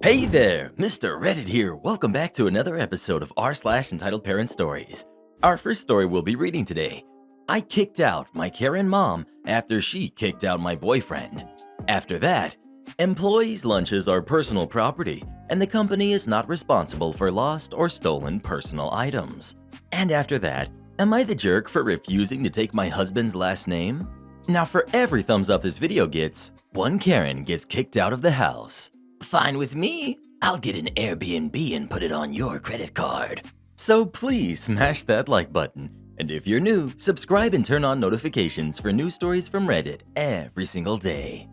Hey there, Mr. Reddit here. Welcome back to another episode of r/entitled Parent Stories. Our first story we'll be reading today. I kicked out my Karen mom after she kicked out my boyfriend. After that, employees' lunches are personal property and the company is not responsible for lost or stolen personal items. And after that, am I the jerk for refusing to take my husband's last name? Now for every thumbs up this video gets, one Karen gets kicked out of the house. Fine with me. I'll get an Airbnb and put it on your credit card. So please smash that like button. And if you're new, subscribe and turn on notifications for new stories from Reddit every single day.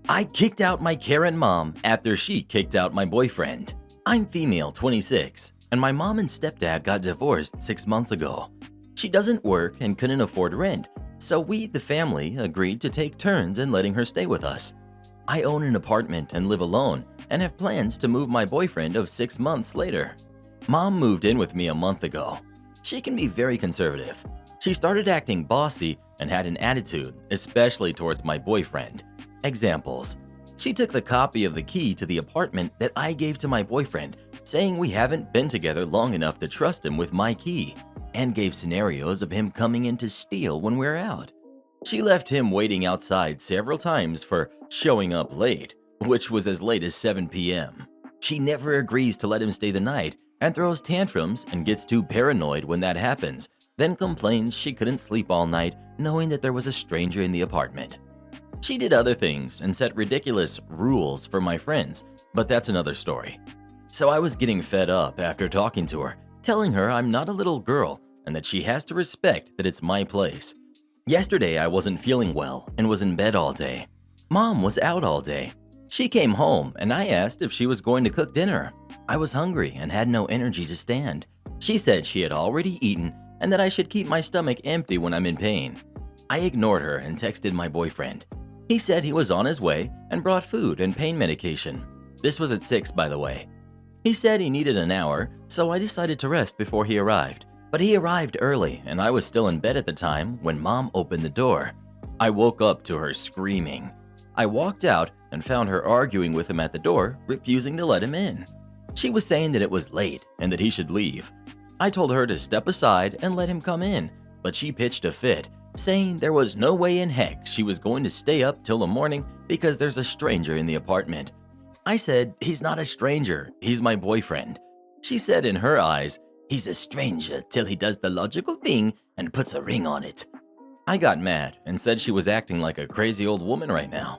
I kicked out my Karen mom after she kicked out my boyfriend. I'm female, 26, and my mom and stepdad got divorced 6 months ago. She doesn't work and couldn't afford rent, so we, the family, agreed to take turns in letting her stay with us. I own an apartment and live alone and have plans to move my boyfriend of 6 months later. Mom moved in with me a month ago. She can be very conservative. She started acting bossy and had an attitude, especially towards my boyfriend. Examples: she took the copy of the key to the apartment that I gave to my boyfriend, saying we haven't been together long enough to trust him with my key, and gave scenarios of him coming in to steal when we're out. She left him waiting outside several times for showing up late, which was as late as 7 p.m. She never agrees to let him stay the night and throws tantrums and gets too paranoid when that happens, then complains she couldn't sleep all night knowing that there was a stranger in the apartment. She did other things and set ridiculous rules for my friends, but that's another story. So I was getting fed up after talking to her, telling her I'm not a little girl and that she has to respect that it's my place. Yesterday I wasn't feeling well and was in bed all day. Mom was out all day. She came home and I asked if she was going to cook dinner. I was hungry and had no energy to stand. She said she had already eaten and that I should keep my stomach empty when I'm in pain. I ignored her and texted my boyfriend. He said he was on his way and brought food and pain medication. This was at 6, by the way. He said he needed an hour, so I decided to rest before he arrived. But he arrived early and I was still in bed at the time when Mom opened the door. I woke up to her screaming. I walked out and found her arguing with him at the door, refusing to let him in. She was saying that it was late and that he should leave. I told her to step aside and let him come in, but she pitched a fit, saying there was no way in heck she was going to stay up till the morning because there's a stranger in the apartment. I said, he's not a stranger, he's my boyfriend. She said in her eyes, he's a stranger till he does the logical thing and puts a ring on it. I got mad and said she was acting like a crazy old woman right now.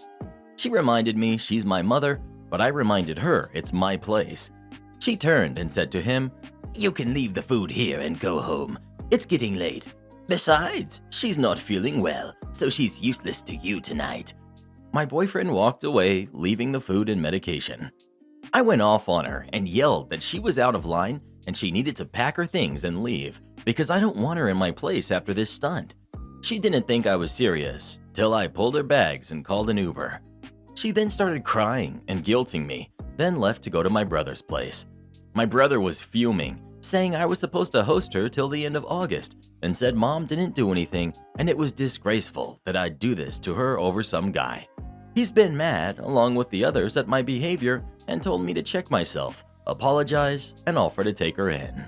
She reminded me she's my mother, but I reminded her it's my place. She turned and said to him, "You can leave the food here and go home. It's getting late. Besides, she's not feeling well, so she's useless to you tonight." My boyfriend walked away, leaving the food and medication. I went off on her and yelled that she was out of line and she needed to pack her things and leave because I don't want her in my place after this stunt. She didn't think I was serious till I pulled her bags and called an Uber. She then started crying and guilting me, then left to go to my brother's place. My brother was fuming, saying I was supposed to host her till the end of August and said Mom didn't do anything and it was disgraceful that I'd do this to her over some guy. He's been mad along with the others at my behavior and told me to check myself, apologize, and offer to take her in.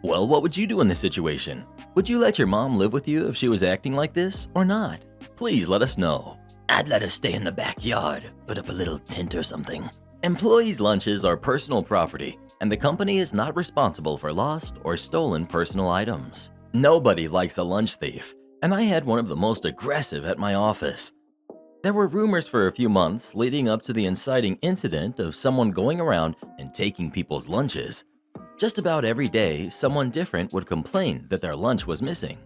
Well, what would you do in this situation? Would you let your mom live with you if she was acting like this or not? Please let us know. I'd let her stay in the backyard, put up a little tent or something. Employees' lunches are personal property, and the company is not responsible for lost or stolen personal items. Nobody likes a lunch thief, and I had one of the most aggressive at my office. There were rumors for a few months leading up to the inciting incident of someone going around and taking people's lunches. Just about every day, someone different would complain that their lunch was missing.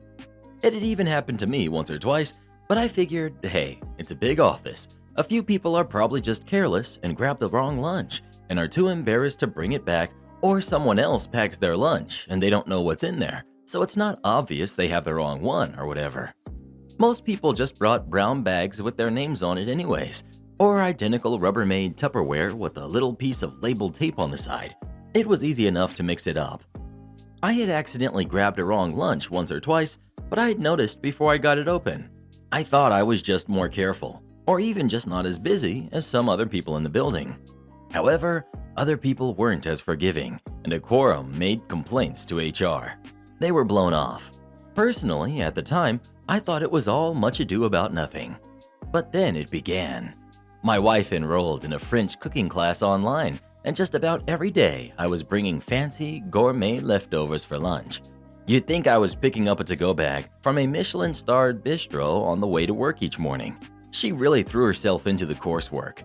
It had even happened to me once or twice, but I figured, hey, it's a big office. A few people are probably just careless and grab the wrong lunch and are too embarrassed to bring it back, or someone else packs their lunch and they don't know what's in there, so it's not obvious they have the wrong one or whatever. Most people just brought brown bags with their names on it anyways, or identical Rubbermaid Tupperware with a little piece of labeled tape on the side. It was easy enough to mix it up. I had accidentally grabbed a wrong lunch once or twice, but I had noticed before I got it open. I thought I was just more careful, or even just not as busy as some other people in the building. However, Other people weren't as forgiving, and a quorum made complaints to HR. They were blown off. Personally, at the time, I thought it was all much ado about nothing. But then it began. My wife enrolled in a French cooking class online, and just about every day I was bringing fancy, gourmet leftovers for lunch. You'd think I was picking up a to-go bag from a Michelin-starred bistro on the way to work each morning. She really threw herself into the coursework.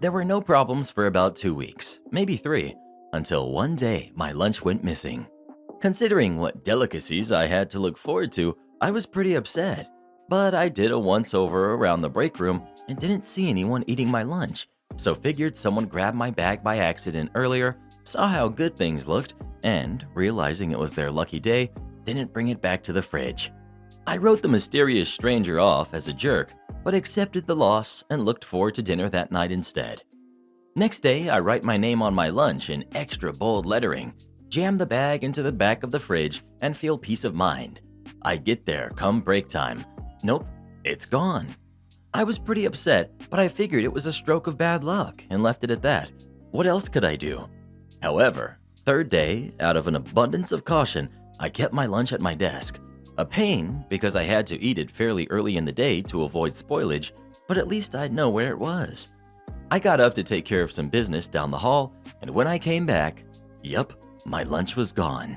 There were no problems for about 2 weeks, maybe 3, until one day my lunch went missing. Considering what delicacies I had to look forward to, I was pretty upset. But I did a once-over around the break room and didn't see anyone eating my lunch, so figured someone grabbed my bag by accident earlier, saw how good things looked, and, realizing it was their lucky day, didn't bring it back to the fridge. I wrote the mysterious stranger off as a jerk, but accepted the loss and looked forward to dinner that night instead. Next day, I write my name on my lunch in extra bold lettering, jam the bag into the back of the fridge, and feel peace of mind. I get there come break time. Nope, it's gone. I was pretty upset, but I figured it was a stroke of bad luck and left it at that. What else could I do? However, third day, out of an abundance of caution, I kept my lunch at my desk. A pain because I had to eat it fairly early in the day to avoid spoilage, but at least I'd know where it was. I got up to take care of some business down the hall, and when I came back, yup, my lunch was gone.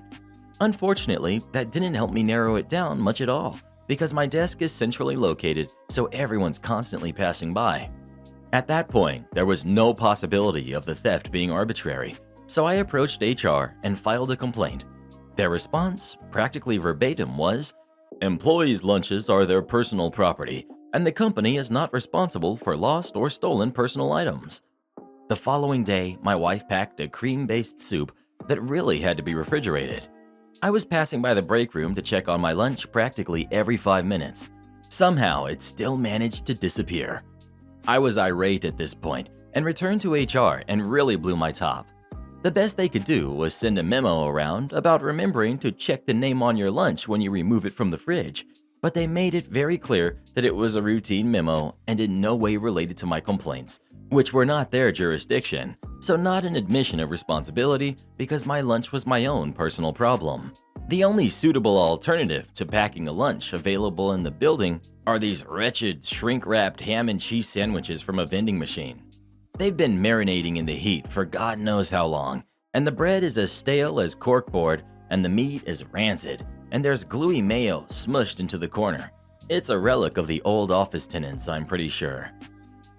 Unfortunately, that didn't help me narrow it down much at all, because my desk is centrally located, so everyone's constantly passing by. At that point, there was no possibility of the theft being arbitrary, so I approached HR and filed a complaint. Their response, practically verbatim, was, "Employees' lunches are their personal property, and the company is not responsible for lost or stolen personal items." The following day, my wife packed a cream-based soup that really had to be refrigerated. I was passing by the break room to check on my lunch practically every 5 minutes. Somehow, it still managed to disappear. I was irate at this point and returned to HR and really blew my top. The best they could do was send a memo around about remembering to check the name on your lunch when you remove it from the fridge, but they made it very clear that it was a routine memo and in no way related to my complaints, which were not their jurisdiction, so not an admission of responsibility because my lunch was my own personal problem. The only suitable alternative to packing a lunch available in the building are these wretched shrink-wrapped ham and cheese sandwiches from a vending machine. They've been marinating in the heat for God knows how long, and the bread is as stale as corkboard and the meat is rancid, and there's gluey mayo smushed into the corner. It's a relic of the old office tenants, I'm pretty sure.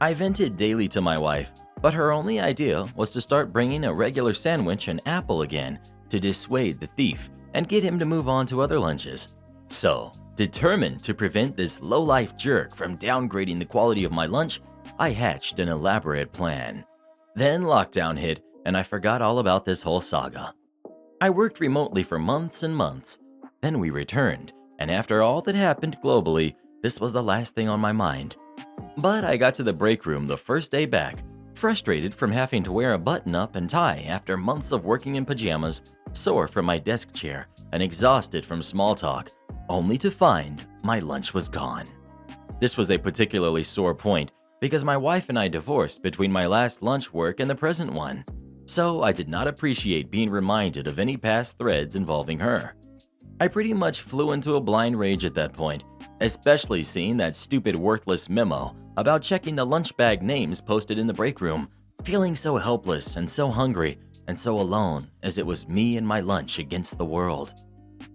I vented daily to my wife, but her only idea was to start bringing a regular sandwich and apple again to dissuade the thief and get him to move on to other lunches. So, determined to prevent this low-life jerk from downgrading the quality of my lunch, I hatched an elaborate plan. Then lockdown hit, and I forgot all about this whole saga. I worked remotely for months and months. Then we returned, and after all that happened globally, this was the last thing on my mind. But I got to the break room the first day back, frustrated from having to wear a button-up and tie after months of working in pajamas, sore from my desk chair, and exhausted from small talk, only to find my lunch was gone. This was a particularly sore point because my wife and I divorced between my last lunch work and the present one, so I did not appreciate being reminded of any past threads involving her. I pretty much flew into a blind rage at that point, especially seeing that stupid worthless memo about checking the lunch bag names posted in the break room, feeling so helpless and so hungry and so alone as it was me and my lunch against the world.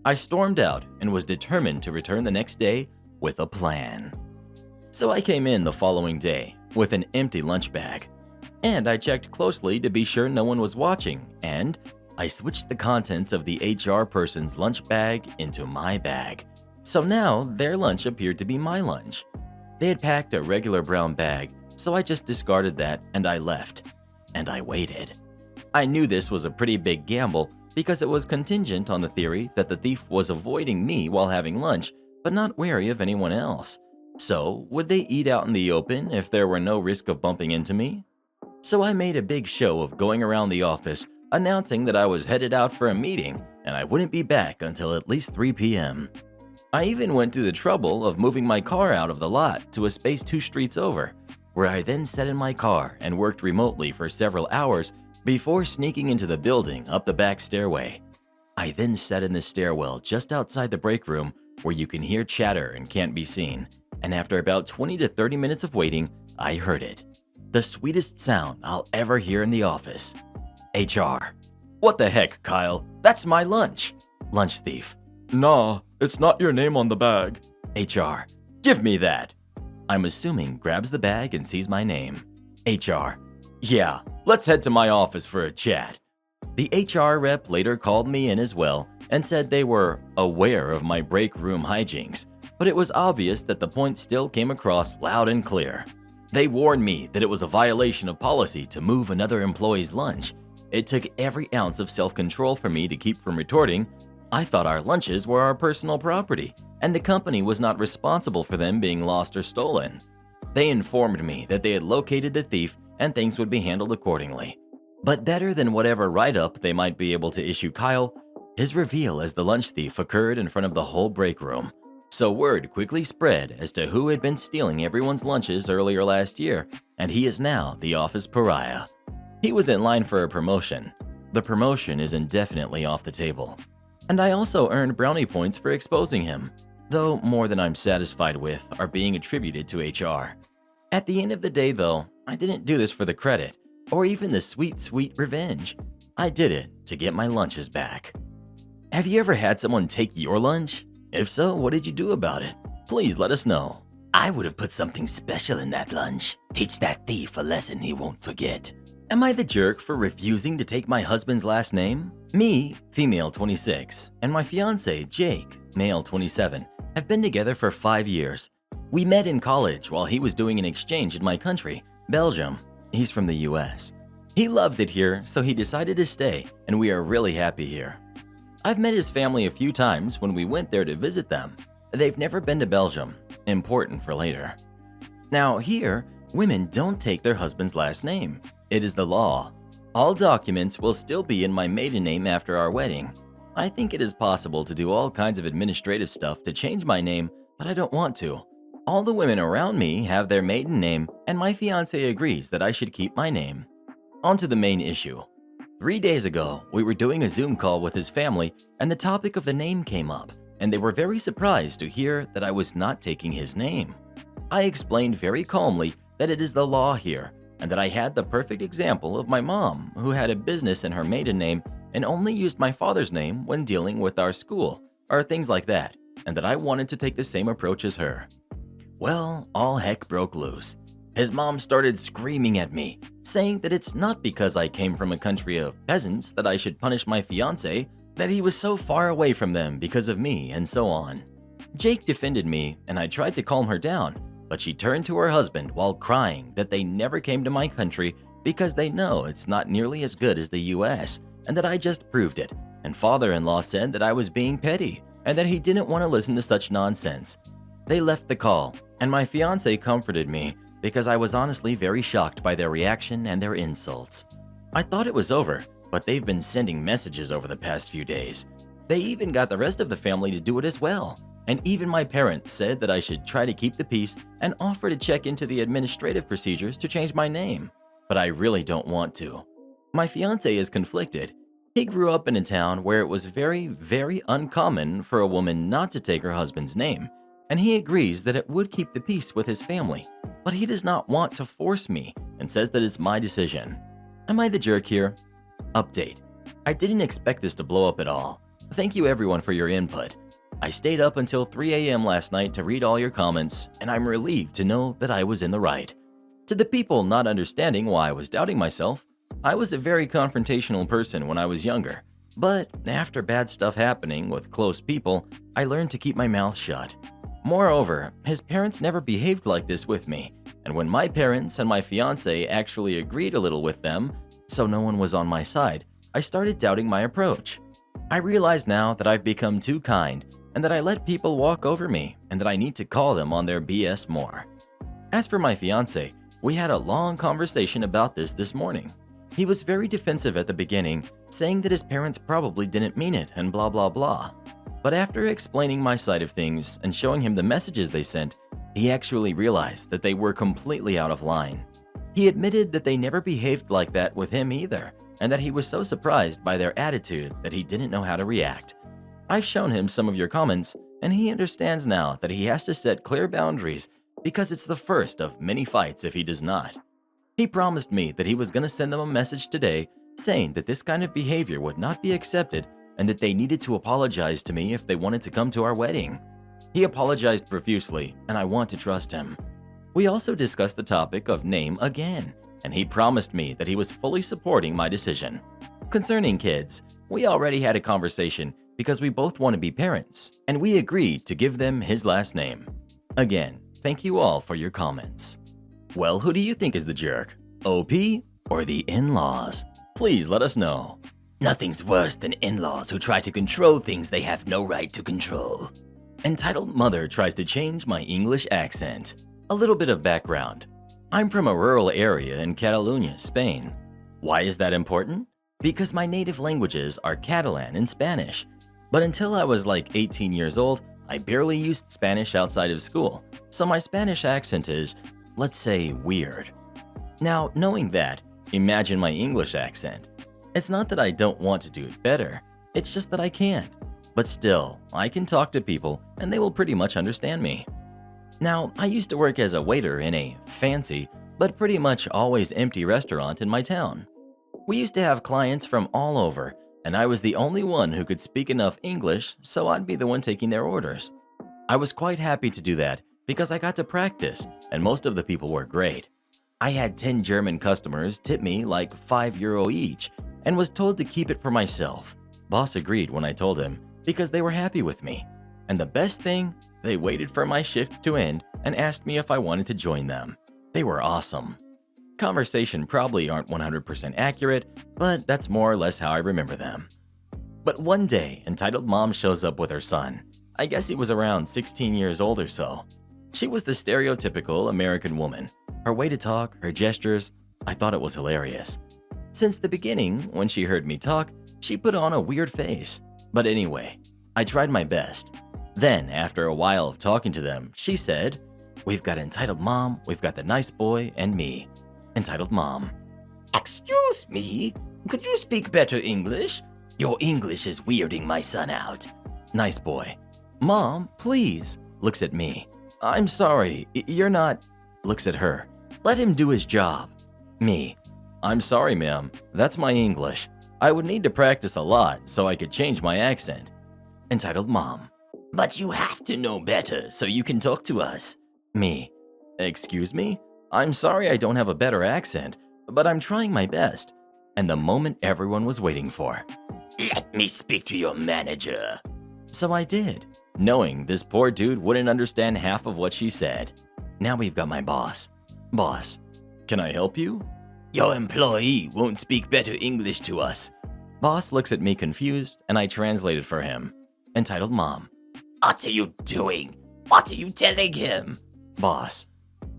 I stormed out and was determined to return the next day with a plan. So I came in the following day with an empty lunch bag, and I checked closely to be sure no one was watching, and I switched the contents of the HR person's lunch bag into my bag. So now their lunch appeared to be my lunch. They had packed a regular brown bag, so I just discarded that and I left. And I waited. I knew this was a pretty big gamble because it was contingent on the theory that the thief was avoiding me while having lunch, but not wary of anyone else. So, would they eat out in the open if there were no risk of bumping into me? So I made a big show of going around the office, announcing that I was headed out for a meeting and I wouldn't be back until at least 3 p.m. I even went through the trouble of moving my car out of the lot to a space 2 streets over, where I then sat in my car and worked remotely for several hours before sneaking into the building up the back stairway. I then sat in the stairwell just outside the break room where you can hear chatter and can't be seen, and after about 20 to 30 minutes of waiting, I heard it. The sweetest sound I'll ever hear in the office. HR. What the heck, Kyle? That's my lunch. Lunch thief. Nah, it's not your name on the bag. HR. Give me that. I'm assuming grabs the bag and sees my name. HR. Yeah, let's head to my office for a chat. The HR rep later called me in as well and said they were aware of my break room hijinks, but it was obvious that the point still came across loud and clear. They warned me that it was a violation of policy to move another employee's lunch. It took every ounce of self-control for me to keep from retorting, I thought our lunches were our personal property, and the company was not responsible for them being lost or stolen. They informed me that they had located the thief and things would be handled accordingly. But better than whatever write-up they might be able to issue Kyle, his reveal as the lunch thief occurred in front of the whole break room. So word quickly spread as to who had been stealing everyone's lunches earlier last year, and he is now the office pariah. He was in line for a promotion. The promotion is indefinitely off the table. And I also earned brownie points for exposing him, though more than I'm satisfied with are being attributed to HR. At the end of the day though, I didn't do this for the credit, or even the sweet, sweet revenge. I did it to get my lunches back. Have you ever had someone take your lunch? If so, what did you do about it? Please let us know. I would have put something special in that lunch. Teach that thief a lesson he won't forget. Am I the jerk for refusing to take my husband's last name? Me, female 26, and my fiance, Jake, male 27, have been together for 5 years. We met in college while he was doing an exchange in my country, Belgium. He's from the US. He loved it here, so he decided to stay, and we are really happy here. I've met his family a few times when we went there to visit them. They've never been to Belgium, important for later. Now here, women don't take their husband's last name. It is the law. All documents will still be in my maiden name after our wedding. I think it is possible to do all kinds of administrative stuff to change my name, but I don't want to. All the women around me have their maiden name, and my fiance agrees that I should keep my name. On to the main issue. 3 days ago, we were doing a Zoom call with his family, and the topic of the name came up, and they were very surprised to hear that I was not taking his name. I explained very calmly that it is the law here, and that I had the perfect example of my mom, who had a business in her maiden name and only used my father's name when dealing with our school, or things like that, and that I wanted to take the same approach as her. Well, all heck broke loose. His mom started screaming at me, saying that it's not because I came from a country of peasants that I should punish my fiancé, that he was so far away from them because of me, and so on. Jake defended me, and I tried to calm her down, but she turned to her husband while crying that they never came to my country because they know it's not nearly as good as the US, and that I just proved it, and father-in-law said that I was being petty, and that he didn't want to listen to such nonsense. They left the call, and my fiancé comforted me because I was honestly very shocked by their reaction and their insults. I thought it was over, but they've been sending messages over the past few days. They even got the rest of the family to do it as well. And even my parents said that I should try to keep the peace and offer to check into the administrative procedures to change my name. But I really don't want to. My fiancé is conflicted. He grew up in a town where it was very, very uncommon for a woman not to take her husband's name, and he agrees that it would keep the peace with his family, but he does not want to force me and says that it's my decision. Am I the jerk here? Update. I didn't expect this to blow up at all. Thank you everyone for your input. I stayed up until 3 a.m. last night to read all your comments, and I'm relieved to know that I was in the right. To the people not understanding why I was doubting myself, I was a very confrontational person when I was younger, but after bad stuff happening with close people, I learned to keep my mouth shut. Moreover, his parents never behaved like this with me, and when my parents and my fiancé actually agreed a little with them, so no one was on my side, I started doubting my approach. I realize now that I've become too kind, and that I let people walk over me, and that I need to call them on their BS more. As for my fiancé, we had a long conversation about this morning. He was very defensive at the beginning, saying that his parents probably didn't mean it and blah blah blah. But after explaining my side of things and showing him the messages they sent, he actually realized that they were completely out of line. He admitted that they never behaved like that with him either, and that he was so surprised by their attitude that he didn't know how to react. I've shown him some of your comments, and he understands now that he has to set clear boundaries because it's the first of many fights if he does not. He promised me that he was going to send them a message today saying that this kind of behavior would not be accepted and that they needed to apologize to me if they wanted to come to our wedding. He apologized profusely, and I want to trust him. We also discussed the topic of name again, and he promised me that he was fully supporting my decision. Concerning kids, we already had a conversation because we both want to be parents, and we agreed to give them his last name. Again, thank you all for your comments. Well, who do you think is the jerk? OP or the in-laws? Please let us know. Nothing's worse than in-laws who try to control things they have no right to control. Entitled Mother tries to change my English accent. A little bit of background. I'm from a rural area in Catalonia, Spain. Why is that important? Because my native languages are Catalan and Spanish. But until I was like 18 years old, I barely used Spanish outside of school, so my Spanish accent is, let's say, weird. Now, knowing that, imagine my English accent. It's not that I don't want to do it better, it's just that I can't. But still, I can talk to people and they will pretty much understand me. Now, I used to work as a waiter in a fancy, but pretty much always empty restaurant in my town. We used to have clients from all over, and I was the only one who could speak enough English, so I'd be the one taking their orders. I was quite happy to do that because I got to practice, and most of the people were great. I had 10 German customers tip me like €5 each, and was told to keep it for myself. Boss agreed when I told him, because they were happy with me. And the best thing, they waited for my shift to end and asked me if I wanted to join them. They were awesome. Conversation probably aren't 100% accurate, but that's more or less how I remember them. But one day, Entitled Mom shows up with her son. I guess he was around 16 years old or so. She was the stereotypical American woman. Her way to talk, her gestures, I thought it was hilarious. Since the beginning, when she heard me talk, she put on a weird face. But anyway, I tried my best. Then, after a while of talking to them, she said, "We've got Entitled Mom, we've got the nice boy, and me." Entitled Mom: "Excuse me, could you speak better English? Your English is weirding my son out." Nice boy: "Mom, please." Looks at me: "I'm sorry, you're not." Looks at her: "Let him do his job." Me: "I'm sorry, ma'am, that's my English. I would need to practice a lot so I could change my accent." Entitled Mom: "But you have to know better so you can talk to us." Me: "Excuse me? I'm sorry I don't have a better accent, but I'm trying my best." And the moment everyone was waiting for: "Let me speak to your manager." So I did, knowing this poor dude wouldn't understand half of what she said. Now we've got my boss. "Boss, can I help you?" "Your employee won't speak better English to us." Boss looks at me confused, and I translated for him. Entitled Mom: "What are you doing? What are you telling him?" Boss: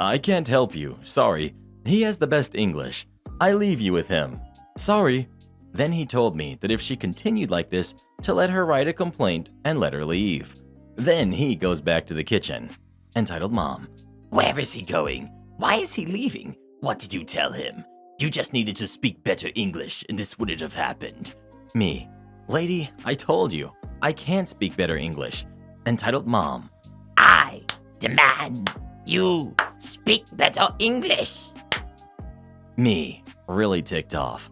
"I can't help you, sorry. He has the best English. I leave you with him. Sorry." Then he told me that if she continued like this, to let her write a complaint and let her leave. Then he goes back to the kitchen. Entitled Mom: "Where is he going? Why is he leaving? What did you tell him? You just needed to speak better English and this wouldn't have happened." Me: "Lady, I told you, I can't speak better English." Entitled Mom: "I demand you speak better English." Me, really ticked off: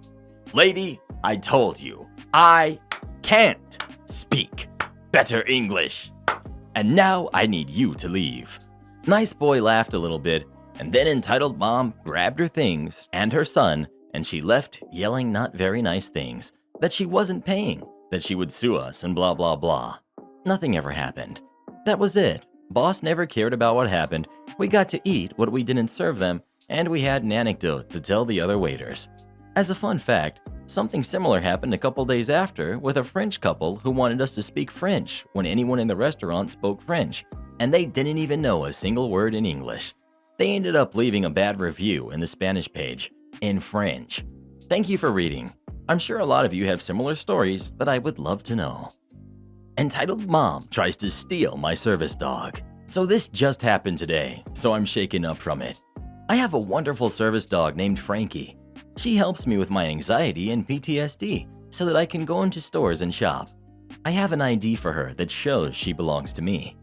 "Lady, I told you, I can't speak better English. And now I need you to leave." Nice boy laughed a little bit, and then Entitled Mom grabbed her things and her son, and she left yelling not very nice things, that she wasn't paying, that she would sue us, and blah blah blah. Nothing ever happened. That was it. Boss never cared about what happened. We got to eat what we didn't serve them, and we had an anecdote to tell the other waiters. As a fun fact, something similar happened a couple days after with a French couple who wanted us to speak French when anyone in the restaurant spoke French, and they didn't even know a single word in English. They ended up leaving a bad review in the Spanish page, in French. Thank you for reading. I'm sure a lot of you have similar stories that I would love to know. Entitled Mom tries to steal my service dog. So this just happened today, so I'm shaken up from it. I have a wonderful service dog named Frankie. She helps me with my anxiety and PTSD so that I can go into stores and shop. I have an ID for her that shows she belongs to me.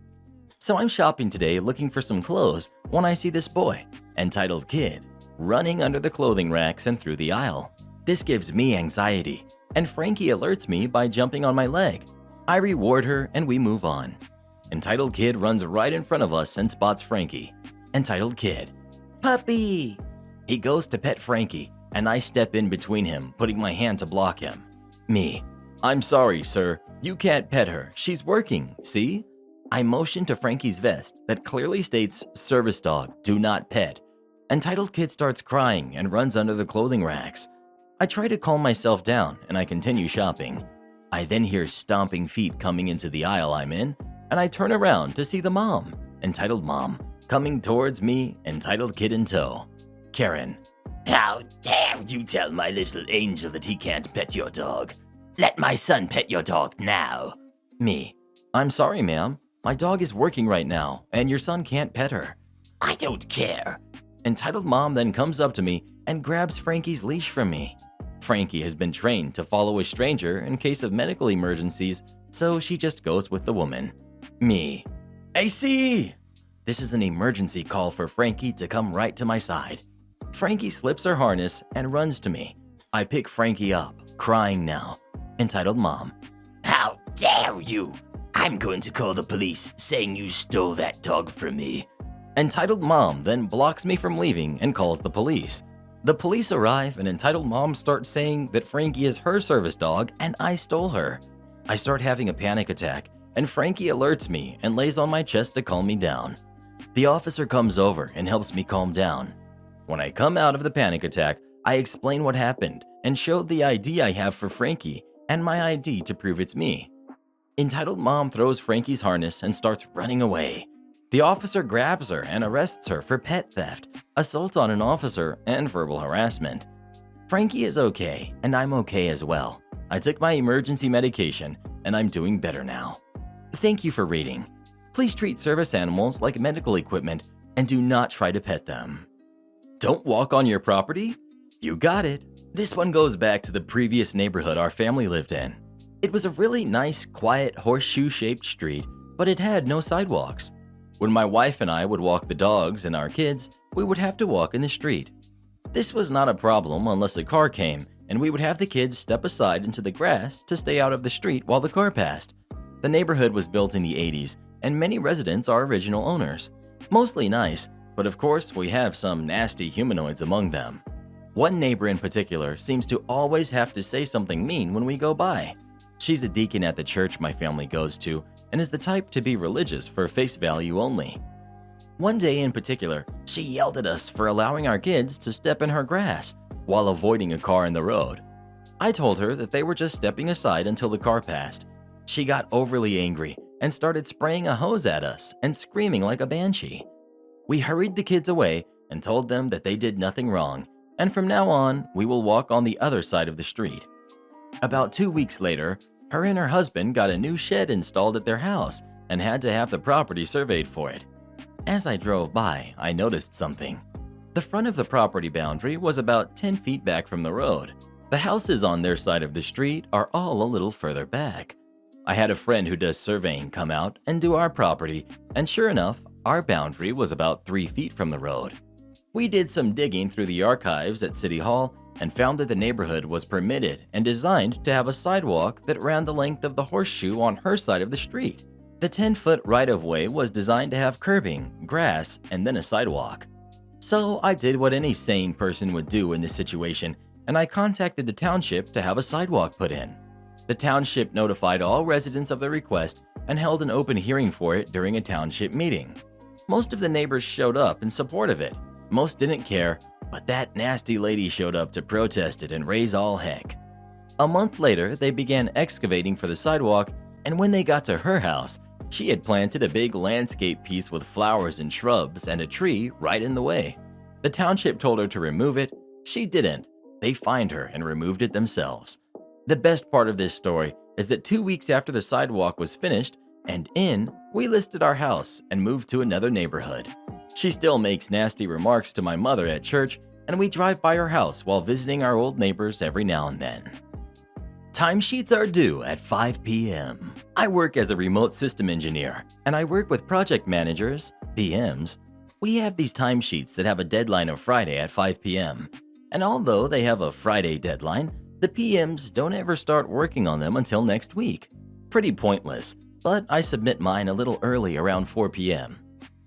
So I'm shopping today looking for some clothes when I see this boy, entitled Kid, running under the clothing racks and through the aisle. This gives me anxiety, and Frankie alerts me by jumping on my leg. I reward her and we move on. Entitled Kid runs right in front of us and spots Frankie. Entitled Kid, "Puppy!" He goes to pet Frankie, and I step in between him, putting my hand to block him. Me, "I'm sorry, sir. You can't pet her. She's working, see?" I motion to Frankie's vest that clearly states "Service dog, do not pet." Entitled Kid starts crying and runs under the clothing racks. I try to calm myself down and I continue shopping. I then hear stomping feet coming into the aisle I'm in, and I turn around to see the mom, entitled Mom, coming towards me, entitled Kid in tow. Karen, "How dare you tell my little angel that he can't pet your dog? Let my son pet your dog now." Me, "I'm sorry, ma'am. My dog is working right now, and your son can't pet her." "I don't care." Entitled Mom then comes up to me and grabs Frankie's leash from me. Frankie has been trained to follow a stranger in case of medical emergencies, so she just goes with the woman. Me, "AC!" This is an emergency call for Frankie to come right to my side. Frankie slips her harness and runs to me. I pick Frankie up, crying now. Entitled Mom, "How dare you? I'm going to call the police saying you stole that dog from me." Entitled Mom then blocks me from leaving and calls the police. The police arrive and Entitled Mom starts saying that Frankie is her service dog and I stole her. I start having a panic attack and Frankie alerts me and lays on my chest to calm me down. The officer comes over and helps me calm down. When I come out of the panic attack, I explain what happened and showed the ID I have for Frankie and my ID to prove it's me. Entitled Mom throws Frankie's harness and starts running away. The officer grabs her and arrests her for pet theft, assault on an officer, and verbal harassment. Frankie is okay, and I'm okay as well. I took my emergency medication, and I'm doing better now. Thank you for reading. Please treat service animals like medical equipment and do not try to pet them. Don't walk on your property? You got it. This one goes back to the previous neighborhood our family lived in. It was a really nice, quiet, horseshoe-shaped street, but it had no sidewalks. When my wife and I would walk the dogs and our kids, we would have to walk in the street. This was not a problem unless a car came, and we would have the kids step aside into the grass to stay out of the street while the car passed. The neighborhood was built in the 80s, and many residents are original owners. Mostly nice, but of course we have some nasty humanoids among them. One neighbor in particular seems to always have to say something mean when we go by. She's a deacon at the church my family goes to, and is the type to be religious for face value only. One day in particular, she yelled at us for allowing our kids to step in her grass while avoiding a car in the road. I told her that they were just stepping aside until the car passed. She got overly angry and started spraying a hose at us and screaming like a banshee. We hurried the kids away and told them that they did nothing wrong, and from now on, we will walk on the other side of the street. About 2 weeks later, her and her husband got a new shed installed at their house and had to have the property surveyed for it. As I drove by, I noticed something. The front of the property boundary was about 10 feet back from the road. The houses on their side of the street are all a little further back. I had a friend who does surveying come out and do our property, and sure enough, our boundary was about 3 feet from the road. We did some digging through the archives at City Hall and found that the neighborhood was permitted and designed to have a sidewalk that ran the length of the horseshoe on her side of the street. The 10-foot right-of-way was designed to have curbing, grass, and then a sidewalk. So I did what any sane person would do in this situation, and I contacted the township to have a sidewalk put in. The township notified all residents of the request and held an open hearing for it during a township meeting. Most of the neighbors showed up in support of it. Most didn't care, but that nasty lady showed up to protest it and raise all heck. A month later, they began excavating for the sidewalk, and when they got to her house, she had planted a big landscape piece with flowers and shrubs and a tree right in the way. The township told her to remove it. She didn't. They fined her and removed it themselves. The best part of this story is that 2 weeks after the sidewalk was finished and we listed our house and moved to another neighborhood. She still makes nasty remarks to my mother at church, and we drive by her house while visiting our old neighbors every now and then. Timesheets are due at 5 p.m. I work as a remote system engineer, and I work with project managers, PMs. We have these timesheets that have a deadline of Friday at 5 p.m. And although they have a Friday deadline, the PMs don't ever start working on them until next week. Pretty pointless, but I submit mine a little early around 4 p.m.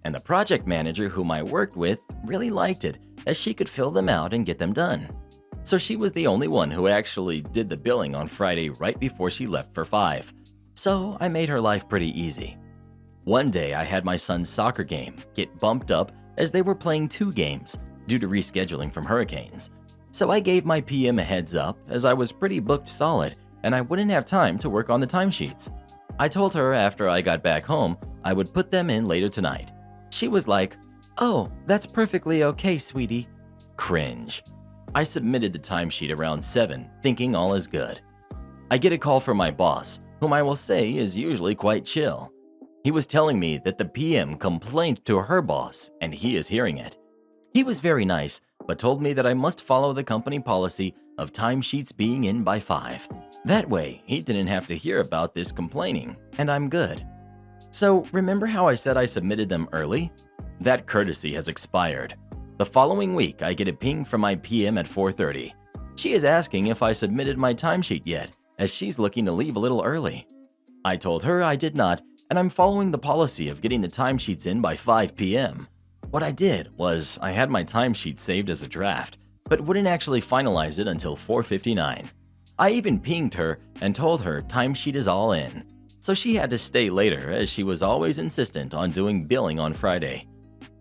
And the project manager whom I worked with really liked it, as she could fill them out and get them done. So she was the only one who actually did the billing on Friday right before she left for 5. So I made her life pretty easy. One day I had my son's soccer game get bumped up as they were playing 2 games due to rescheduling from hurricanes. So I gave my PM a heads up as I was pretty booked solid and I wouldn't have time to work on the timesheets. I told her after I got back home I would put them in later tonight. She was like, "Oh, that's perfectly okay, sweetie." Cringe. I submitted the timesheet around 7, thinking all is good. I get a call from my boss, whom I will say is usually quite chill. He was telling me that the PM complained to her boss, and he is hearing it. He was very nice, but told me that I must follow the company policy of timesheets being in by 5. That way, he didn't have to hear about this complaining, and I'm good. So, remember how I said I submitted them early? That courtesy has expired. The following week, I get a ping from my PM at 4:30. She is asking if I submitted my timesheet yet, as she's looking to leave a little early. I told her I did not, and I'm following the policy of getting the timesheets in by 5 p.m. What I did was I had my timesheet saved as a draft, but wouldn't actually finalize it until 4:59. I even pinged her and told her timesheet is all in, so she had to stay later as she was always insistent on doing billing on Friday.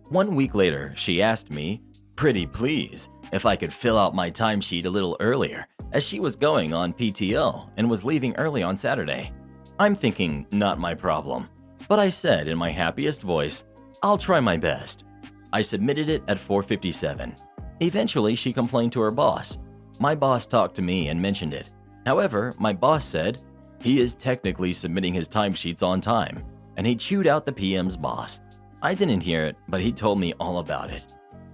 1 week later, she asked me, pretty please, if I could fill out my timesheet a little earlier, as she was going on PTO and was leaving early on Saturday. I'm thinking, not my problem. But I said in my happiest voice, I'll try my best. I submitted it at 4:57. Eventually, she complained to her boss. My boss talked to me and mentioned it. However, my boss said, he is technically submitting his timesheets on time, and he chewed out the PM's boss. I didn't hear it, but he told me all about it.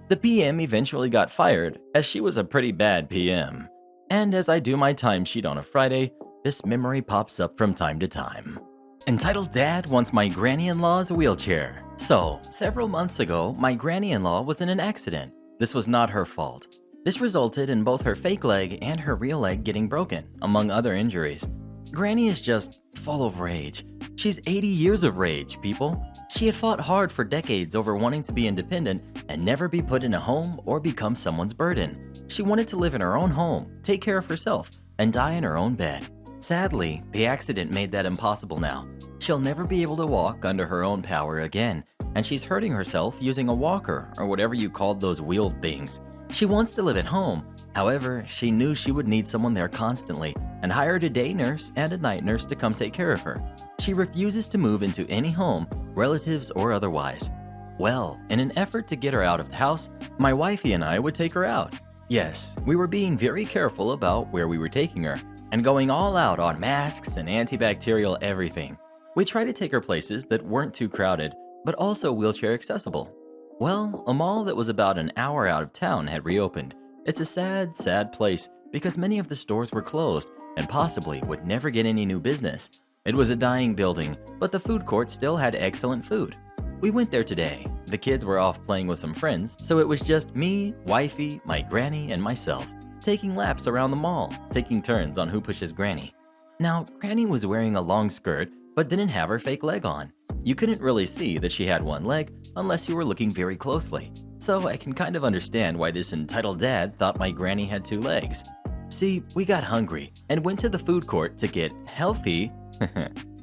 The PM eventually got fired as she was a pretty bad PM. And as I do my timesheet on a Friday, this memory pops up from time to time. Entitled Dad wants my granny-in-law's wheelchair. So, several months ago, my granny-in-law was in an accident. This was not her fault. This resulted in both her fake leg and her real leg getting broken, among other injuries. Granny is just full of rage. She's 80 years of rage, people. She had fought hard for decades over wanting to be independent and never be put in a home or become someone's burden. She wanted to live in her own home, take care of herself, and die in her own bed. Sadly, the accident made that impossible now. She'll never be able to walk under her own power again, and she's hurting herself using a walker or whatever you called those wheeled things. She wants to live at home. However, she knew she would need someone there constantly and hired a day nurse and a night nurse to come take care of her. She refuses to move into any home, relatives or otherwise. Well, in an effort to get her out of the house, my wifey and I would take her out. Yes, we were being very careful about where we were taking her and going all out on masks and antibacterial everything. We tried to take her places that weren't too crowded, but also wheelchair accessible. Well, a mall that was about an hour out of town had reopened. It's a sad, sad place because many of the stores were closed and possibly would never get any new business. It was a dying building, but the food court still had excellent food. We went there today. The kids were off playing with some friends, so it was just me, wifey, my granny, and myself, taking laps around the mall, taking turns on who pushes Granny. Now, Granny was wearing a long skirt, but didn't have her fake leg on. You couldn't really see that she had one leg unless you were looking very closely. So I can kind of understand why this entitled dad thought my granny had 2 legs. See, we got hungry and went to the food court to get healthy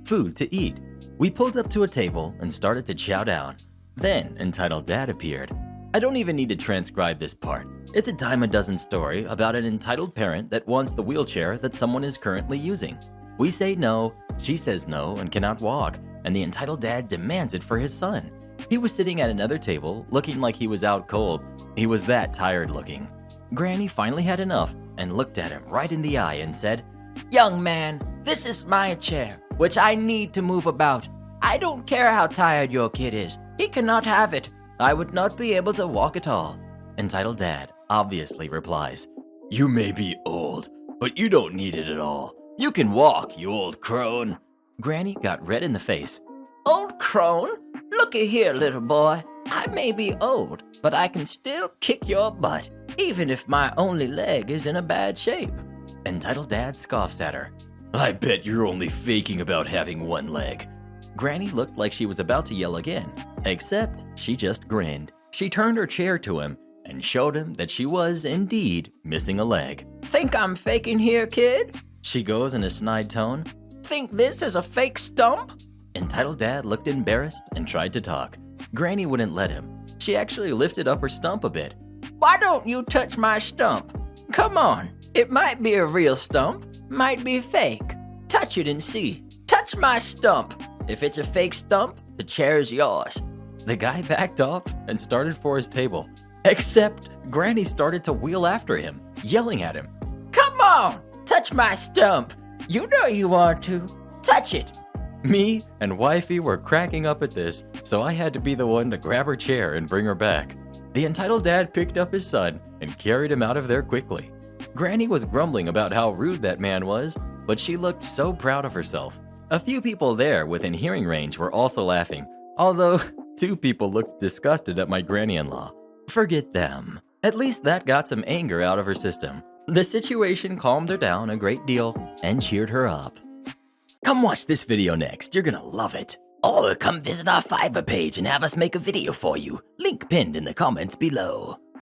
food to eat. We pulled up to a table and started to chow down. Then entitled dad appeared. I don't even need to transcribe this part. It's a dime a dozen story about an entitled parent that wants the wheelchair that someone is currently using. We say no, she says no and cannot walk, and the entitled dad demands it for his son. He was sitting at another table, looking like he was out cold. He was that tired looking. Granny finally had enough and looked at him right in the eye and said, "Young man, this is my chair, which I need to move about. I don't care how tired your kid is. He cannot have it. I would not be able to walk at all." Entitled dad obviously replies, "You may be old, but you don't need it at all. You can walk, you old crone." Granny got red in the face. Old crone? Looky here, little boy. I may be old, but I can still kick your butt, even if my only leg is in a bad shape. Entitled Dad scoffs at her. "I bet you're only faking about having one leg." Granny looked like she was about to yell again, except she just grinned. She turned her chair to him and showed him that she was indeed missing a leg. Think I'm faking here, kid? She goes in a snide tone. Think this is a fake stump? Entitled Dad looked embarrassed and tried to talk. Granny wouldn't let him. She actually lifted up her stump a bit. Why don't you touch my stump? Come on, it might be a real stump, might be fake. Touch it and see. Touch my stump. If it's a fake stump, the chair's yours. The guy backed off and started for his table. Except Granny started to wheel after him, yelling at him. Come on, touch my stump. You know you want to. Touch it. Me and Wifey were cracking up at this, so I had to be the one to grab her chair and bring her back. The entitled dad picked up his son and carried him out of there quickly. Granny was grumbling about how rude that man was, but she looked so proud of herself. A few people there within hearing range were also laughing, although 2 people looked disgusted at my granny-in-law. Forget them. At least that got some anger out of her system. The situation calmed her down a great deal and cheered her up. Come watch this video next, you're gonna love it. Or come visit our Fiverr page and have us make a video for you. Link pinned in the comments below.